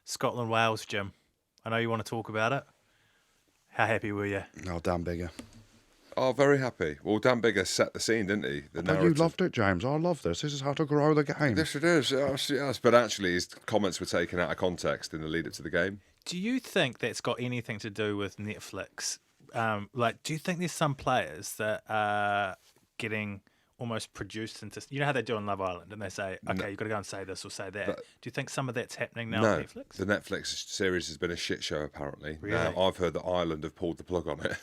Scotland, Wales, Jim. I know you want to talk about it. How happy were you? Oh, Dan Bigger. Oh, very happy. Well, Dan Bigger set the scene, didn't he? The But you loved it, James. I love this. This is how to grow the game. Yes, it is. Yes. But actually, his comments were taken out of context in the lead up to the game. Do you think that's got anything to do with Netflix? Do you think there's some players that are getting almost produced into... You know how they do on Love Island, and they say, okay, you've got to go and say this or say that. Do you think some of that's happening now on Netflix? The Netflix series has been a shit show, apparently. Really? Now, I've heard that Ireland have pulled the plug on it,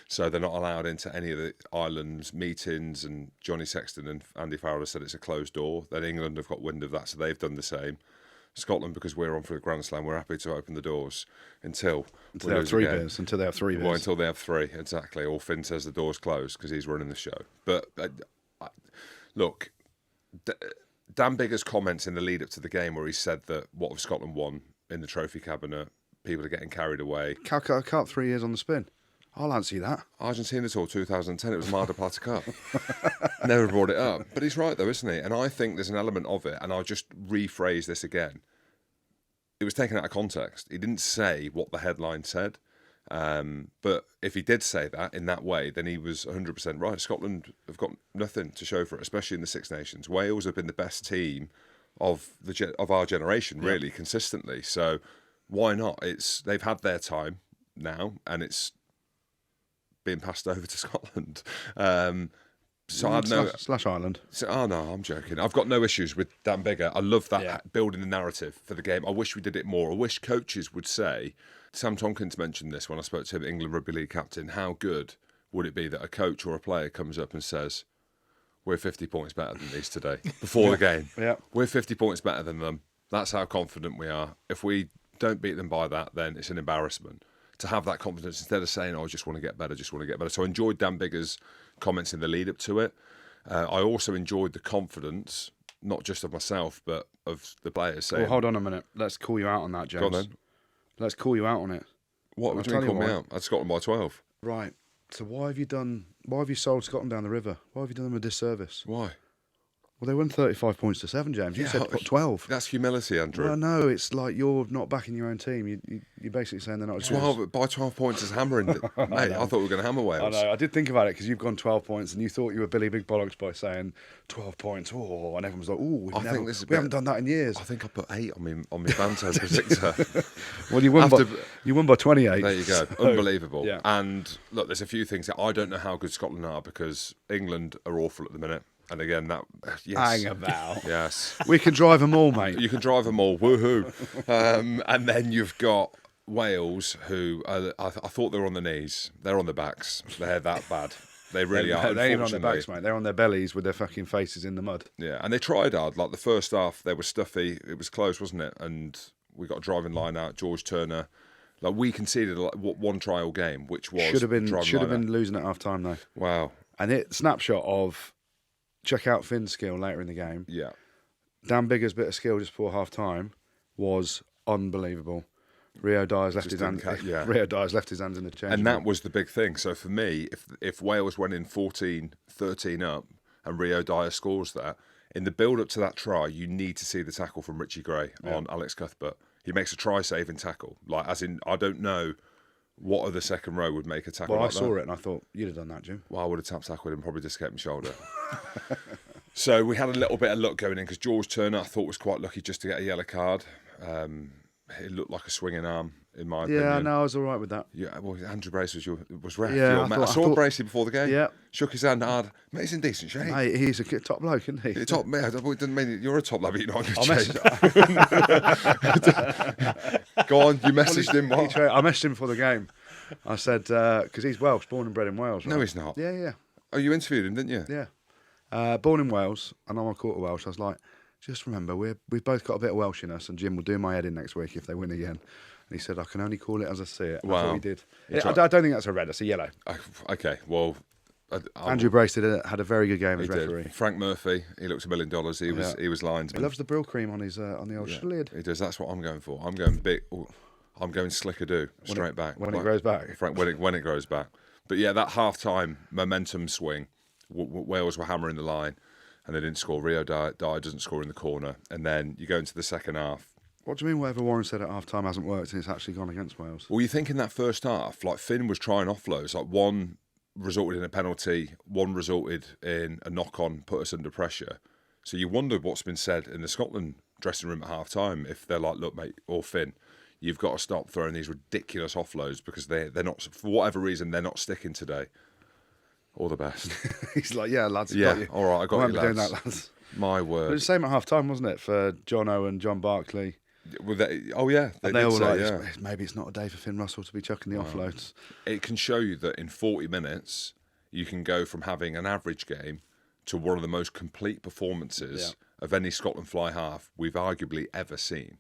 so they're not allowed into any of the Ireland's meetings, and Johnny Sexton and Andy Farrell have said it's a closed door. Then England have got wind of that, so they've done the same. Scotland, because we're on for the Grand Slam, we're happy to open the doors until they have three beers. Until they have three beers. Well, until they have three, exactly. Or Finn says the door's closed because he's running the show. But look, Dan Bigger's comments in the lead up to the game where he said that what if Scotland won in the trophy cabinet, people are getting carried away. Calcutta Cup 3 years on the spin. I'll answer that. Argentina Tour 2010, it was Mar del Plata Cup. Never brought it up. But he's right though, isn't he? And I think there's an element of it, and I'll just rephrase this again. It was taken out of context. He didn't say what the headline said. But if he did say that in that way, then he was 100% right. Scotland have got nothing to show for it, especially in the Six Nations. Wales have been the best team of our generation, really, consistently. So why not? They've had their time now, and it's being passed over to Scotland. So I've no slash Ireland. Oh no, I'm joking. I've got no issues with Dan Bigger. I love that building the narrative for the game. I wish we did it more. I wish coaches would say. Sam Tompkins mentioned this when I spoke to him, England Rugby League captain. How good would it be that a coach or a player comes up and says, "We're 50 points better than these today," before the game. Yeah, we're 50 points better than them. That's how confident we are. If we don't beat them by that, then it's an embarrassment. To have that confidence instead of saying, "Oh, I just want to get better, just want to get better." So I enjoyed Dan Bigger's comments in the lead up to it. I also enjoyed the confidence, not just of myself, but of the players saying... Well, hold on a minute. Let's call you out on that, James. Go on then. Let's call you out on it. What would you mean call me out? I'd Scotland by 12. Right. So why have you sold Scotland down the river? Why have you done them a disservice? Why? Well, they won 35 points to 7, James. You said put 12. That's humility, Andrew. Well, no, it's like you're not backing your own team. You're basically saying they're not as good. By 12 points is hammering. Mate, I thought we were going to hammer Wales. I know. I did think about it because you've gone 12 points and you thought you were Billy Big Bollocks by saying 12 points. Oh, and everyone was like, oh, we haven't done that in years. I think I put 8 on my Banto predictor. Well, you won by 28. There you go. Unbelievable. Yeah. And look, there's a few things that I don't know how good Scotland are because England are awful at the minute. And again, hang about. Yes. We can drive them all, mate. You can drive them all. Woohoo. And then you've got Wales, who I thought they were on the knees. They're on the backs. They're that bad. They really are. They're even on their backs, mate. They're on their bellies with their fucking faces in the mud. Yeah, and they tried hard. Like the first half, they were stuffy. It was close, wasn't it? And we got a driving line out. George Turner. Like we conceded one trial game, which was should have been losing at half time though. Wow. And snapshot of. Check out Finn's skill later in the game. Yeah. Dan Bigger's bit of skill just before half time was unbelievable. Rio Dyer's left his hands in the change. And that was the big thing. So for me, if Wales went in 14-13 up and Rio Dyer scores that, in the build up to that try, you need to see the tackle from Richie Gray on Alex Cuthbert. He makes a try saving tackle. I don't know what other second row would make a tackle like that. Well, I saw it and I thought, you'd have done that, Jim. Well, I would have tackled him, probably dislocated my shoulder. So we had a little bit of luck going in because George Turner, I thought, was quite lucky just to get a yellow card. It looked like a swinging arm, in my opinion. Yeah, no, I was all right with that. Yeah, well, Andrew Brace was ref. Yeah, I saw Bracey before the game. Yeah. Shook his hand hard. Mate, he's in decent shape. Mate, he's a top bloke, isn't he? Top, mate, it doesn't mean you're a top lad, but you're not in good shape. Go on, you messaged him what? I messaged him before the game. I said, because he's Welsh, born and bred in Wales, right? No, he's not. Yeah. Oh, you interviewed him, didn't you? Yeah. Born in Wales, and I'm a quarter Welsh. I was like, just remember, we've both got a bit of Welsh in us, and Jim will do my head in next week if they win again. And he said, I can only call it as I see it. Wow. I thought he did. I don't think that's a red, that's a yellow. Okay, well... Andrew Brace had a very good game as referee. Frank Murphy, he looked $1 million. He was linesman. He loves the brill cream on his on the old lid. He does. That's what I'm going for. I'm going big. I'm going slicker-do, straight back. When it grows back? Frank, when it grows back. But yeah, that half-time momentum swing, Wales were hammering the line and they didn't score. Rio Dyer doesn't score in the corner. And then you go into the second half, What do you mean whatever Warren said at half-time hasn't worked and it's actually gone against Wales? Well, you think in that first half, like Finn was trying offloads, like one resulted in a penalty, one resulted in a knock-on, put us under pressure. So you wonder what's been said in the Scotland dressing room at half-time if they're like, look, mate, or Finn, you've got to stop throwing these ridiculous offloads because they're not, for whatever reason, they're not sticking today. All the best. He's like, yeah, lads, Yeah, got you. all right, I got won't you, be doing lads. that, lads. My It was word. the same at half-time, wasn't it, for Jono and John Barclay? Well, they They did all say, like, yeah. maybe it's not a day for Finn Russell to be chucking the offloads. It can show you that in 40 minutes, you can go from having an average game to one of the most complete performances of any Scotland fly half we've arguably ever seen.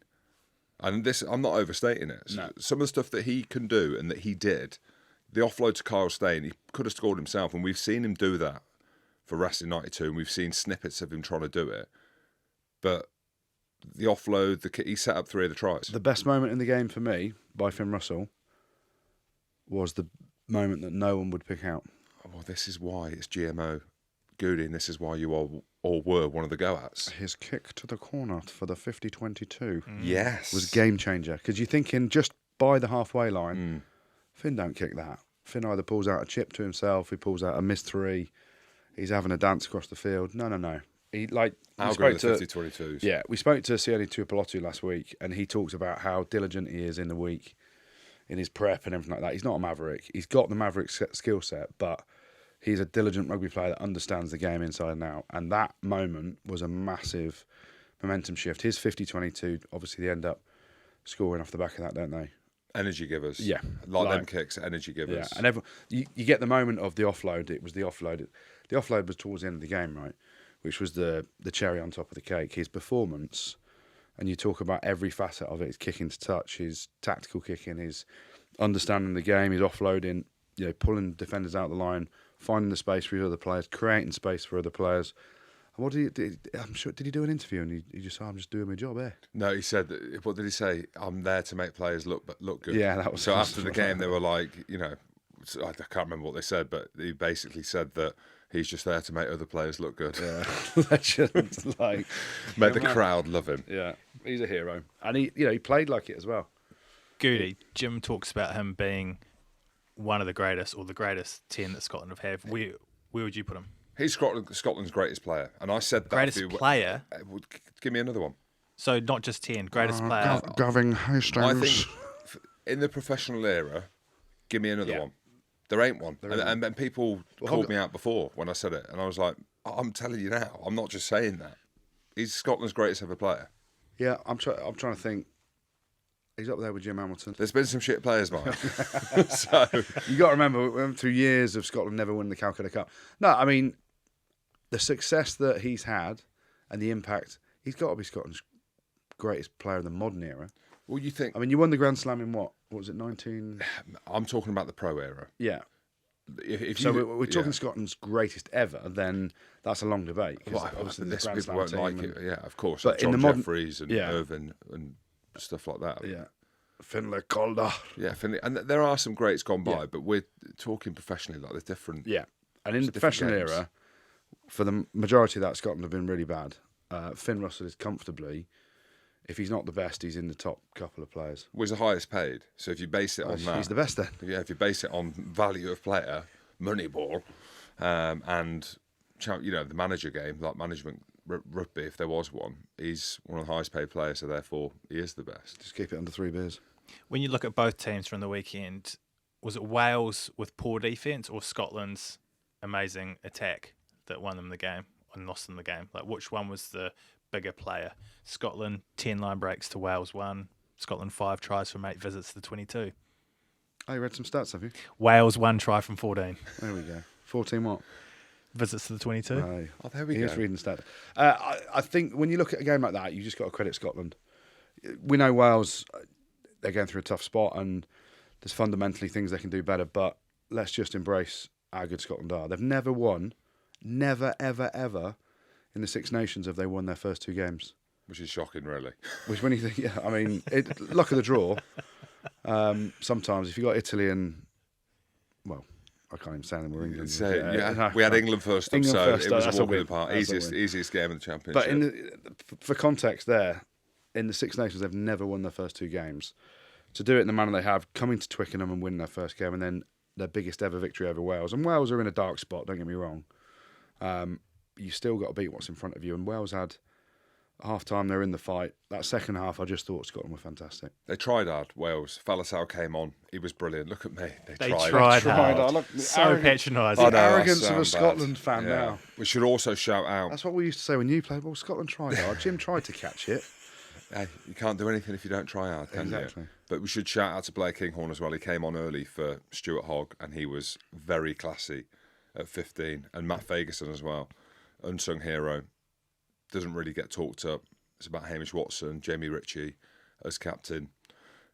And this, I'm not overstating it. No. Some of the stuff that he can do and that he did, the offload to Kyle Stay, and he could have scored himself, and we've seen him do that for Wrestling 92, and we've seen snippets of him trying to do it. But the offload, he set up 3 of the tries. The best moment in the game for me, by Finn Russell, was the moment that no one would pick out. Well, this is why it's GMO. Goody, and this is why you all were one of the go-ats. His kick to the corner for the 50-22 Yes. was game changer. Because you're thinking just by the halfway line, Finn don't kick that. Finn either pulls out a chip to himself, he pulls out a missed 3, he's having a dance across the field. No. He we spoke to 50-22s. Yeah, we spoke to Sione Tuipulotu last week, and he talks about how diligent he is in the week, in his prep and everything like that. He's not a maverick. He's got the maverick skill set, but he's a diligent rugby player that understands the game inside and out. And that moment was a massive momentum shift. His 50-22, obviously they end up scoring off the back of that, don't they? Energy givers. Yeah. Like them kicks, energy Yeah, givers. and you get the moment of the offload. It was the offload. The offload was towards the end of the game, right? Which was the cherry on top of the cake. His performance, and you talk about every facet of it, his kicking to touch, his tactical kicking, his understanding the game, his offloading, pulling defenders out of the line, finding the space for other players, creating space for other players. And what did he do an interview and he just said, I'm just doing my job here? No, he said, what did he say? I'm there to make players look good. Yeah, that was so after the game, they were like, I can't remember what they said, but he basically said that he's just there to make other players look good. Yeah, legend. Make the crowd love him. Yeah, he's a hero, and he played like it as well. Goody, Jim talks about him being one of the greatest, or the greatest 10 that Scotland have had. Where would you put him? He's Scotland's greatest player, and I said that. Greatest player? Give me another one. So not just 10, greatest player. Gavin Hastings. I think in the professional era, give me another one. There ain't one. And people called me out before when I said it, and I was like, I'm telling you now, I'm not just saying that. He's Scotland's greatest ever player. Yeah, I'm trying to think. He's up there with Jim Hamilton. There's been some shit players, Mike. So You got to remember, we went through years of Scotland never winning the Calcutta Cup. No, I mean, the success that he's had and the impact, he's got to be Scotland's greatest player in the modern era. well, you think? I mean, you won the Grand Slam in what was it, 19? I'm talking about the pro era. Yeah. If So you, we're talking Scotland's greatest ever, then that's a long debate. 'Cause Well, obviously the this Grand people Slam won't team like and- it. Yeah, of course. But Like in John the modern- Jeffries and yeah. Irvin and stuff like that. Yeah. Finlay Calder. Yeah, and there are some greats gone by, Yeah. but we're talking professionally. Like there's different. Yeah. And in the different professional games. era, for the majority of that, Scotland have been really bad. Finn Russell is comfortably, if he's not the best, he's in the top couple of players. Was the highest paid. So if you base it on that, He's the best then. yeah, if you base it on value of player, Moneyball, and the manager game, like management rugby, if there was one, he's one of the highest paid players, so therefore he is the best. Just keep it under 3 beers. When you look at both teams from the weekend, was it Wales with poor defence or Scotland's amazing attack that won them the game and lost them the game? Like, which one was the bigger player? Scotland 10 line breaks to Wales 1. Scotland 5 tries from 8 visits to 22. Oh, you read some stats, have you? Wales 1 try from 14 There we go. 14 what? visits to the 22. Oh, there we He go. is reading stats. I think when you look at a game like that, you just got to credit Scotland. We know Wales, they're going through a tough spot and there's fundamentally things they can do better, but let's just embrace how good Scotland are. They've never won, never, ever, ever in the Six Nations have they won their first 2 games. Which is shocking, really. Which when you think, yeah, I mean, luck of the draw. Sometimes if you got Italy and, well, I can't even say them. We're England. So, no, we had no. England first up, England so first it up, was that's a a walk in the win. park. That's a win. Easiest game of the championship. But for context there, in the Six Nations, they've never won their first 2 games. To do it in the manner they have, coming to Twickenham and winning their first game, and then their biggest ever victory over Wales. And Wales are in a dark spot, don't get me wrong. You still got to beat what's in front of you. And Wales had half-time, they're in the fight. That second half, I just thought Scotland were fantastic. They tried hard, Wales. Falasau came on. He was brilliant. Look at me. They tried tried hard. hard. Look, So patronising. I know, arrogance I of a sound bad. Scotland fan now. We should also shout out. That's what we used to say when you played. Well, Scotland tried hard. Jim tried to catch it. Hey, you can't do anything if you don't try hard, can Exactly. you? But we should shout out to Blair Kinghorn as well. He came on early for Stuart Hogg, and he was very classy at 15. And Matt Fagerson as well, unsung hero, doesn't really get talked up. It's about Hamish Watson, Jamie Ritchie as captain.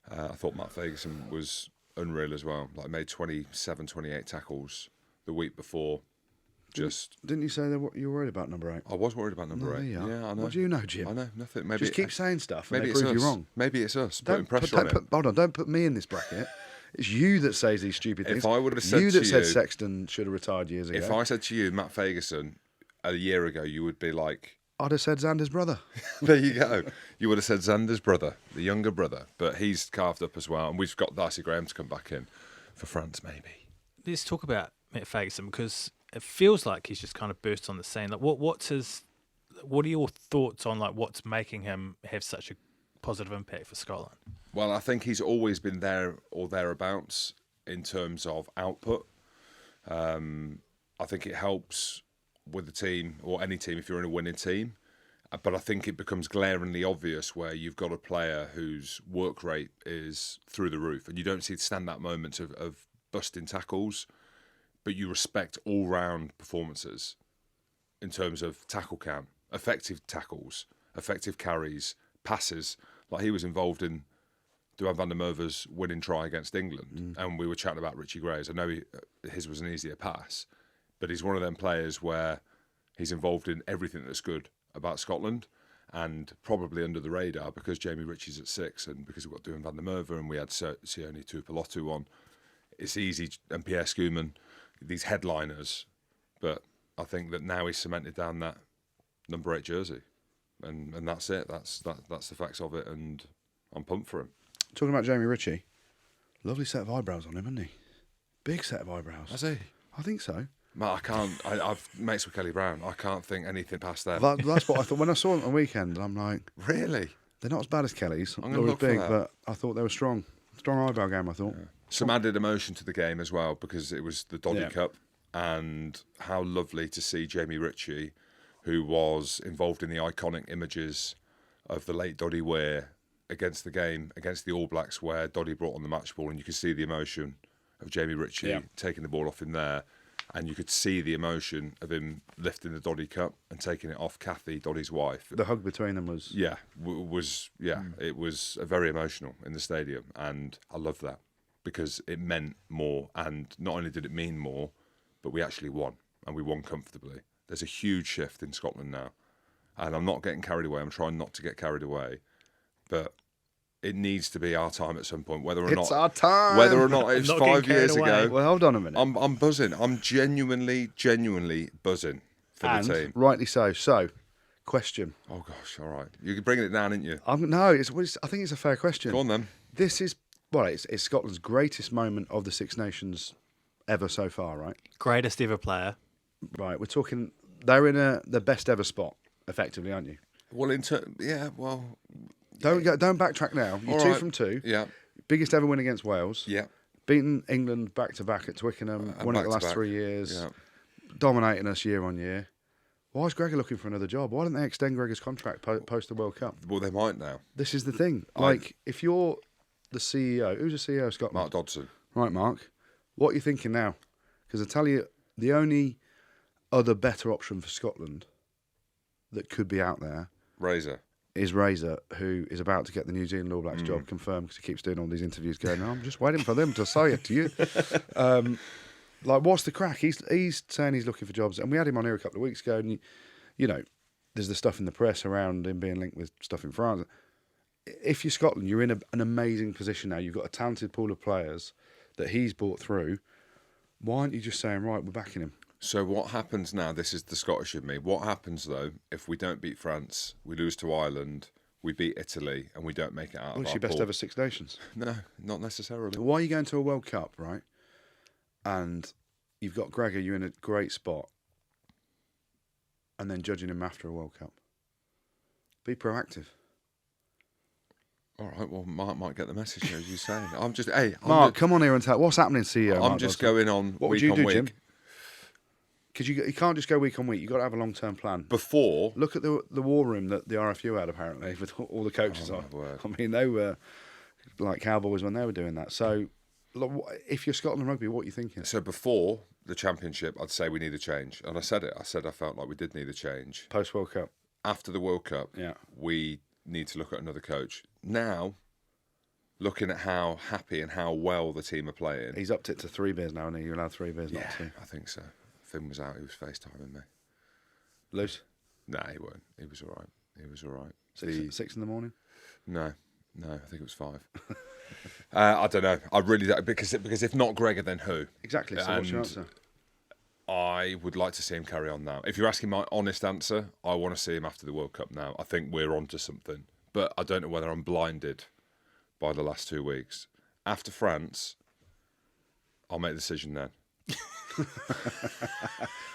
I thought Matt Fagerson was unreal as well. Like, made 27, 28 tackles the week before. Didn't you say that you were worried about number 8? I was worried about number 8. there you are. Yeah, I know. What do you know, Jim? I know nothing. Maybe Just keep saying stuff and maybe they it's prove us. you wrong. Maybe it's us putting pressure on him. Hold on, don't put me in this bracket. It's you that says these stupid things. If I would have said you to that said you- Sexton should have retired years ago. If I said to you, Matt Fagerson, a year ago, you would be like, I'd have said Xander's brother. there you go. You would have said Xander's brother, the younger brother. But he's carved up as well. And we've got Darcy Graham to come back in for France, maybe. Let's talk about Matt Fagerson, because it feels like he's just kind of burst on the scene. Like, what are your thoughts on like what's making him have such a positive impact for Scotland? Well, I think he's always been there or thereabouts in terms of output. I think it helps with the team or any team if you're in a winning team. But I think it becomes glaringly obvious where you've got a player whose work rate is through the roof, and you don't see standout moments of busting tackles, but you respect all-round performances in terms of tackle count, effective tackles, effective carries, passes. Like, he was involved in Duhan van der Merwe's winning try against England, and we were chatting about Richie Gray's. I know his was an easier pass, but he's one of them players where he's involved in everything that's good about Scotland, and probably under the radar because Jamie Ritchie's at 6 and because we've got Duhan van der Merwe and we had Sione Tuipulotu on. It's easy, and Pierre Schoeman, these headliners, but I think that now he's cemented down that number 8 jersey, and that's it. That's the facts of it, and I'm pumped for him. Talking about Jamie Ritchie, lovely set of eyebrows on him, hasn't he? Big set of eyebrows. Has he? I think so. Man, I've mates with Kelly Brown. I can't think anything past them. That's what I thought when I saw them on the weekend. I'm like, Really? they're not as bad as Kelly's. I'm gonna Not as look for big, that. but I thought they were strong. Strong eyebrow game, I thought. Some added emotion to the game as well because it was the Doddy Yeah. Cup, and how lovely to see Jamie Ritchie, who was involved in the iconic images of the late Doddy Weir against the game against the All Blacks, where Doddy brought on the match ball, and you could see the emotion of Jamie Ritchie taking the ball off in there, and you could see the emotion of him lifting the Doddy Cup and taking it off Kathy, Doddy's wife. The hug between them was... Yeah, it was very emotional in the stadium, and I love that because it meant more. And not only did it mean more, but we actually won, and we won comfortably. There's a huge shift in Scotland now, and I'm not getting carried away. I'm trying not to get carried away, but it needs to be our time at some point. Whether or It's not our time. whether or not it's Not 5 getting years carried away. ago, Well, hold on a minute. I'm buzzing. I'm genuinely buzzing for and the team. rightly so. So, question. Oh gosh, all right. You're bringing it down, aren't you? I think it's a fair question. Go on then. This is, it's Scotland's greatest moment of the Six Nations ever so far, right? Greatest ever player. Right, we're talking, they're in the best ever spot, effectively, aren't you? Well, well, Don't backtrack now. You're All 2 right. from 2. yeah, Biggest ever win against Wales. yeah. Beaten England back to back at Twickenham. And Won it the last back-to-back. 3 years. Yeah. Dominating us year on year. Why is Gregor looking for another job? Why don't they extend Gregor's contract post the World Cup? Well, they might now. This is the thing. Like, if you're the CEO, who's the CEO of Scotland? Mark Dodson. Right, Mark. What are you thinking now? Because I tell you, the only other better option for Scotland that could be out there Razor. is Razor, who is about to get the New Zealand All Blacks job confirmed because he keeps doing all these interviews going, I'm just waiting for them to say it to you. What's the crack? He's saying he's looking for jobs. And we had him on here a couple of weeks ago. And, there's the stuff in the press around him being linked with stuff in France. If you're Scotland, you're in an amazing position now. You've got a talented pool of players that he's brought through. Why aren't you just saying, right, we're backing him? So what happens now? This is the Scottish in me. What happens though if we don't beat France, we lose to Ireland, we beat Italy and we don't make it out Well, of it's our your best pool. ever Six Nations. No, not necessarily. Why are you going to a World Cup, right? And you've got Gregor, you're in a great spot, and then judging him after a World Cup. Be proactive. All right, well, Mark might get the message, as you say. I'm Mark, come on here and tell what's happening, CEO. I'm Mark just Dawson. going on What would week you on do, week. Jim? Because you can't just go week on week. You've got to have a long-term plan. Before, Look at the war room that the RFU had, apparently, with all the coaches on. my word. I mean, they were like cowboys when they were doing that. So, look, if you're Scotland Rugby, what are you thinking? so before the championship, I'd say we need a change. And I said it. I said I felt like we did need a change. Post-World Cup. After the World Cup, Yeah. we need to look at another coach. Now, looking at how happy and how well the team are playing. He's upped it to 3 beers now, isn't he? You're allowed 3 beers, Yeah, not 2. I think so. Finn was out. He was FaceTiming me. Loose? Nah, he weren't. He was all right. He was all right. 6 in the morning? No, I think it was 5. I don't know. I really don't. Because if not Gregor, then who? Exactly. So what's your answer? I would like to see him carry on now. If you're asking my honest answer, I want to see him after the World Cup now. I think we're onto something. But I don't know whether I'm blinded by the last 2 weeks. After France, I'll make the decision then.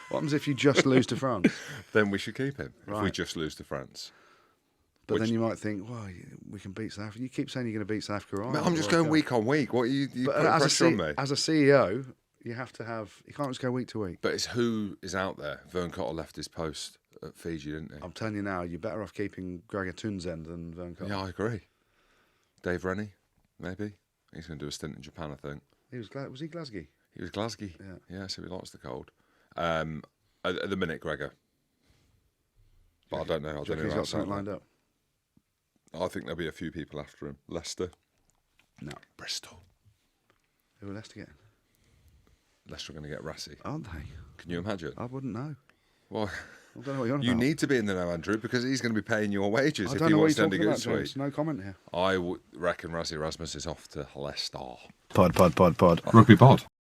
What happens if you just lose to France? Then we should keep him if we Right. just lose to France. But then you might think, well, we can beat South Africa. You keep saying you're going to beat South Africa, right? But I'm just going week on week. What you But put pressure on me? as a CEO, you have to have. You can't just go week to week. But it's who is out there. Vern Cotter left his post at Fiji, didn't he? I'm telling you now, you're better off keeping Gregor Townsend than Vern Cotter. Yeah, I agree. Dave Rennie, maybe. He's going to do a stint in Japan, I think. Was he Glasgow? He was Glasgow. Yeah. So he likes the cold. At the minute, Gregor. But I don't know. I Do you don't reckon know he's who got else something out lined there. up? I think there'll be a few people after him. Leicester, No. Bristol. Who will Leicester get? Leicester are going to get Rassie. Aren't they? Can you imagine? I wouldn't know. Well, I don't know what you're on you about. need to be in the know, Andrew, because he's going to be paying your wages I if don't he know what wants you're to end a talking good about, James. sweep. No comment here. I reckon Rassie Erasmus is off to Leicester. Pod. Rugby Pod.